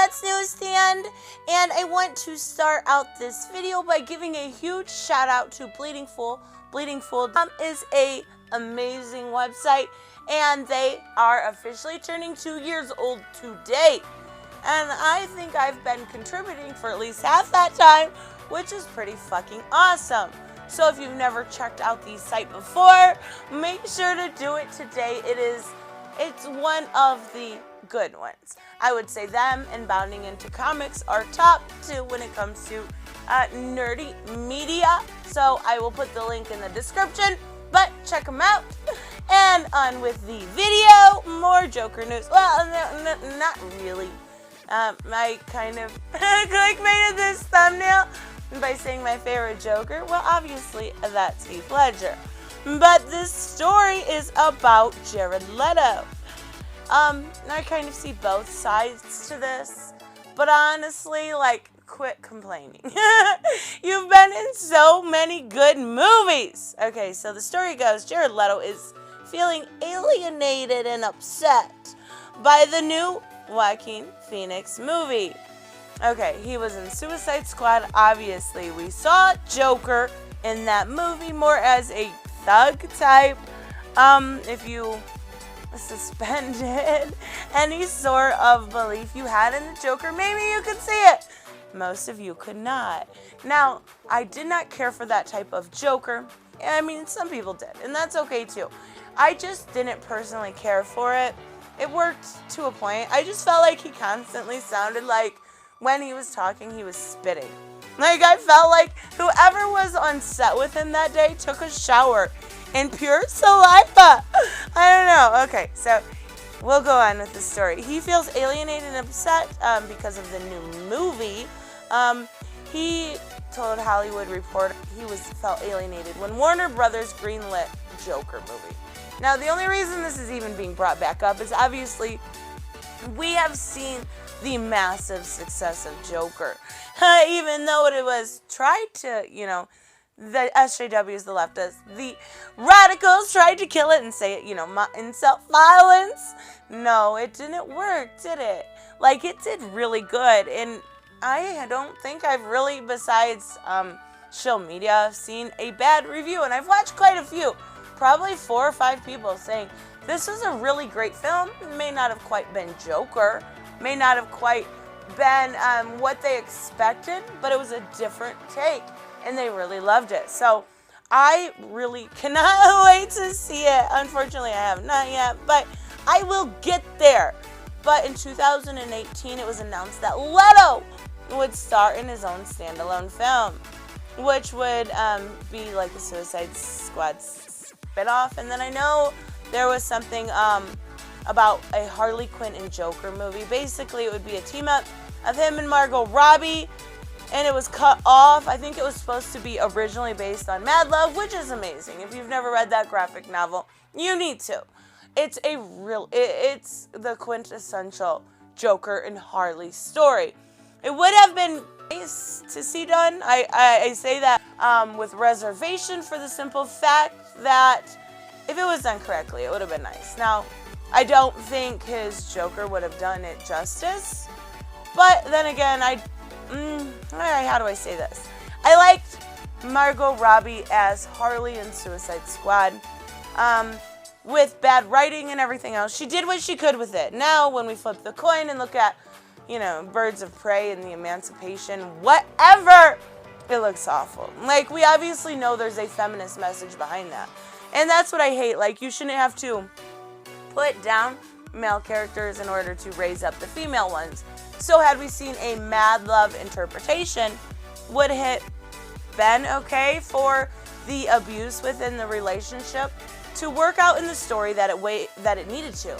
that's NewsStand, and I want to start out this video by giving a huge shout out to Bleeding Fool. Bleeding Fool is a amazing website, and they are officially turning 2 years old today. And I think I've been contributing for at least half that time, which is pretty fucking awesome. So if you've never checked out the site before, make sure to do it today. It's one of the good ones. I would say them and Bounding Into Comics are top two when it comes to nerdy media. So I will put the link in the description, but check them out. And on with the video, more Joker news. Well, no, not really. I kind of clickbaited this thumbnail by saying my favorite Joker. Well, obviously, that's Heath Ledger. But this story is about Jared Leto. I kind of see both sides to this. But honestly, quit complaining. You've been in so many good movies. Okay, so the story goes, Jared Leto is feeling alienated and upset by the new Joaquin Phoenix movie. Okay, he was in Suicide Squad, obviously. We saw Joker in that movie more as a thug type. If you suspended any sort of belief you had in the Joker, maybe you could see it. Most of you could not. Now, I did not care for that type of Joker. I mean, some people did, and that's okay too. I just didn't personally care for it. It worked to a point. I just felt like he constantly sounded like when he was talking, he was spitting. I felt like whoever was on set with him that day took a shower in pure saliva. I don't know. Okay, so we'll go on with the story. He feels alienated and upset because of the new movie. He told Hollywood Reporter he felt alienated when Warner Brothers greenlit Joker movie. Now, the only reason this is even being brought back up is obviously we have seen the massive success of Joker. Even though it was tried to, the SJWs, the leftists, the radicals tried to kill it and say it, in self-violence. No, it didn't work, did it? It did really good. And I don't think I've really, besides social media, seen a bad review. And I've watched quite a few. Probably 4 or 5 people saying, this was a really great film. It may not have quite been Joker. May not have quite been what they expected, but it was a different take, and they really loved it. So I really cannot wait to see it. Unfortunately, I have not yet, but I will get there. But in 2018, it was announced that Leto would star in his own standalone film, which would be like a Suicide Squad spinoff. And then I know there was something about a Harley Quinn and Joker movie. Basically, it would be a team-up of him and Margot Robbie, and it was cut off. I think it was supposed to be originally based on Mad Love, which is amazing. If you've never read that graphic novel, you need to. It's the quintessential Joker and Harley story. It would have been nice to see done. I say that with reservation for the simple fact that if it was done correctly, it would have been nice. Now, I don't think his Joker would have done it justice. But then again, how do I say this? I liked Margot Robbie as Harley in Suicide Squad. With bad writing and everything else, she did what she could with it. Now, when we flip the coin and look at, Birds of Prey and the Emancipation, whatever, it looks awful. We obviously know there's a feminist message behind that. And that's what I hate. You shouldn't have to put down male characters in order to raise up the female ones. So had we seen a Mad Love interpretation, would it been okay for the abuse within the relationship to work out in the story that it needed to?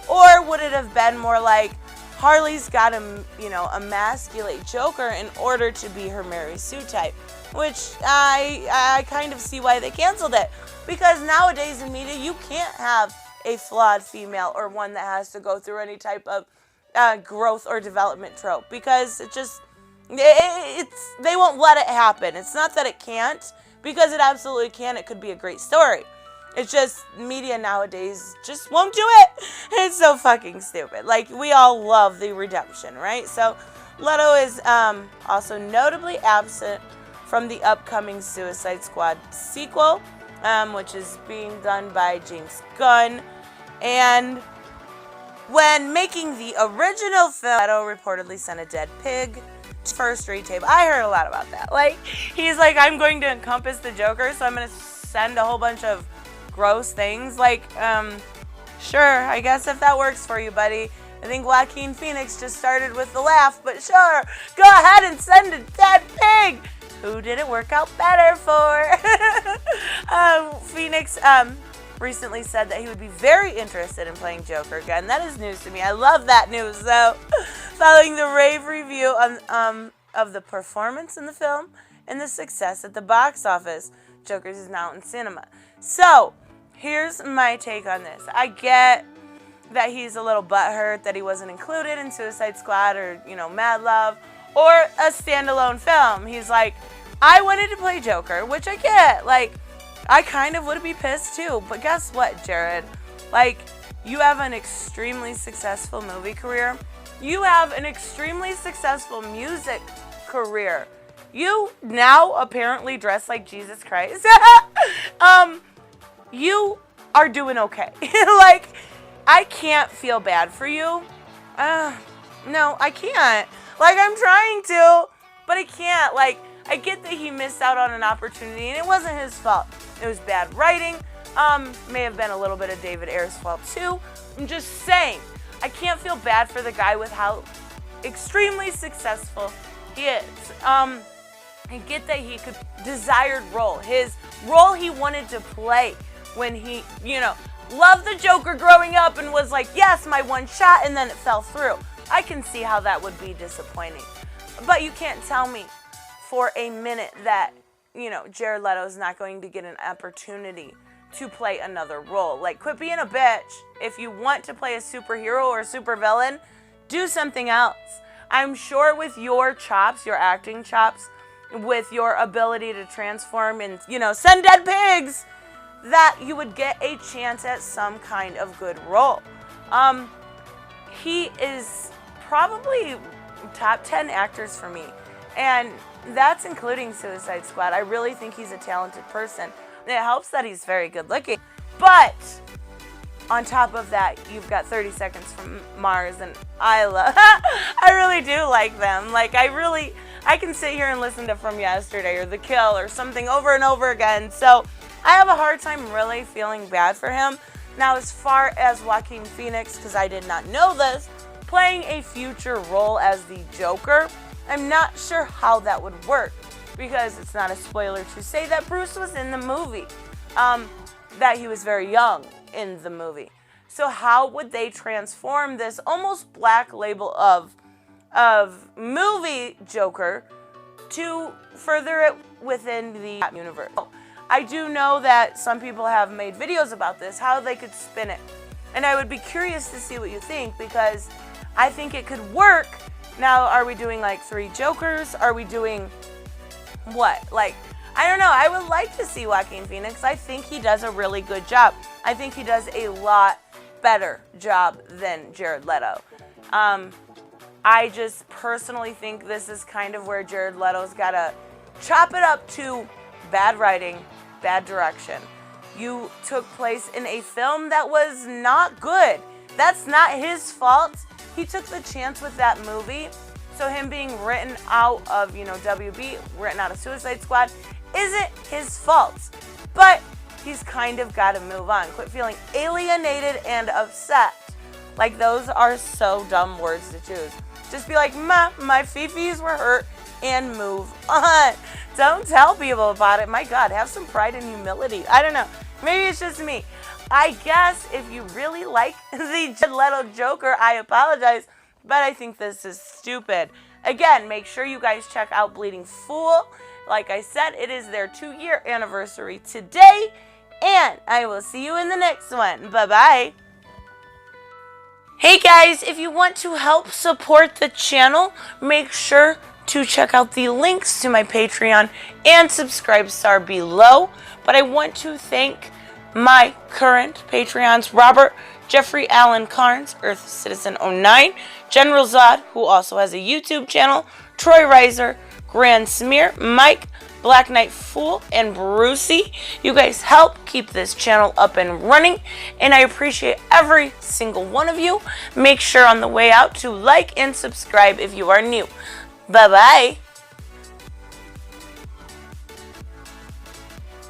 Or would it have been more like Harley's got to, emasculate Joker in order to be her Mary Sue type? Which I kind of see why they canceled it. Because nowadays in media, you can't have a flawed female or one that has to go through any type of growth or development trope, because they won't let it happen. It's not that it can't, because it absolutely can. It could be a great story. It's just media nowadays just won't do it. It's so fucking stupid. Like, we all love the redemption, right? So Leto is also notably absent from the upcoming Suicide Squad sequel, which is being done by James Gunn. And when making the original film, Leto reportedly sent a dead pig to first retape. I heard a lot about that. Like, he's like, I'm going to encompass the Joker, so I'm going to send a whole bunch of gross things. Like, sure, I guess if that works for you, buddy. I think Joaquin Phoenix just started with the laugh, but sure, go ahead and send a dead pig. Who did it work out better for? Phoenix recently said that he would be very interested in playing Joker again. That is news to me. I love that news, though. Following the rave review of the performance in the film and the success at the box office, Joker is now in cinema. So, here's my take on this. I get that he's a little butthurt that he wasn't included in Suicide Squad or, Mad Love or a standalone film. He's like, I wanted to play Joker, which I get. Like, I kind of would be pissed too. But guess what, Jared? Like, you have an extremely successful movie career. You have an extremely successful music career. You now apparently dress like Jesus Christ. You are doing okay. Like, I can't feel bad for you. No, I can't. Like, I'm trying to, but I can't. Like, I get that he missed out on an opportunity, and it wasn't his fault. It was bad writing. May have been a little bit of David Ayer's fault, too. I'm just saying, I can't feel bad for the guy with how extremely successful he is. I get that he could desired role, his role he wanted to play when he, loved the Joker growing up and was like, yes, my one shot, and then it fell through. I can see how that would be disappointing. But you can't tell me for a minute that, Jared Leto is not going to get an opportunity to play another role. Like, quit being a bitch. If you want to play a superhero or a supervillain, do something else. I'm sure with your chops, your acting chops, with your ability to transform and, send dead pigs, that you would get a chance at some kind of good role. He is probably top 10 actors for me, and that's including Suicide Squad. I really think he's a talented person. It helps that he's very good looking, but on top of that, you've got 30 Seconds from Mars and I really do like them. Like, I can sit here and listen to From Yesterday or The Kill or something over and over again. So I have a hard time really feeling bad for him. Now, as far as Joaquin Phoenix, because I did not know this, playing a future role as the Joker, I'm not sure how that would work, because it's not a spoiler to say that Bruce was in the movie, that he was very young in the movie. So how would they transform this almost black label of movie Joker to further it within the universe? I do know that some people have made videos about this, how they could spin it. And I would be curious to see what you think, because I think it could work. Now, are we doing like 3 Jokers? Are we doing what? Like, I don't know. I would like to see Joaquin Phoenix. I think he does a really good job. I think he does a lot better job than Jared Leto. I just personally think this is kind of where Jared Leto's got to chop it up to bad writing, bad direction. You took place in a film that was not good. That's not his fault. He took the chance with that movie. So him being written out of, WB, written out of Suicide Squad, isn't his fault. But he's kind of got to move on. Quit feeling alienated and upset. Like, those are so dumb words to choose. Just be like, my fifis were hurt, and move on. Don't tell people about it. My God, have some pride and humility. I don't know. Maybe it's just me. I guess if you really like the Jared Leto Joker, I apologize, but I think this is stupid. Again, make sure you guys check out Bleeding Fool. Like I said, it is their 2-year anniversary today, and I will see you in the next one. Bye-bye. Hey guys, if you want to help support the channel, make sure to check out the links to my Patreon and subscribe star below. But I want to thank my current Patreons, Robert, Jeffrey Allen Carnes, Earth Citizen 09, General Zod, who also has a YouTube channel, Troy Reiser, Grand Smear, Mike, Black Knight Fool, and Brucey. You guys help keep this channel up and running, and I appreciate every single one of you. Make sure on the way out to like and subscribe if you are new. Bye-bye.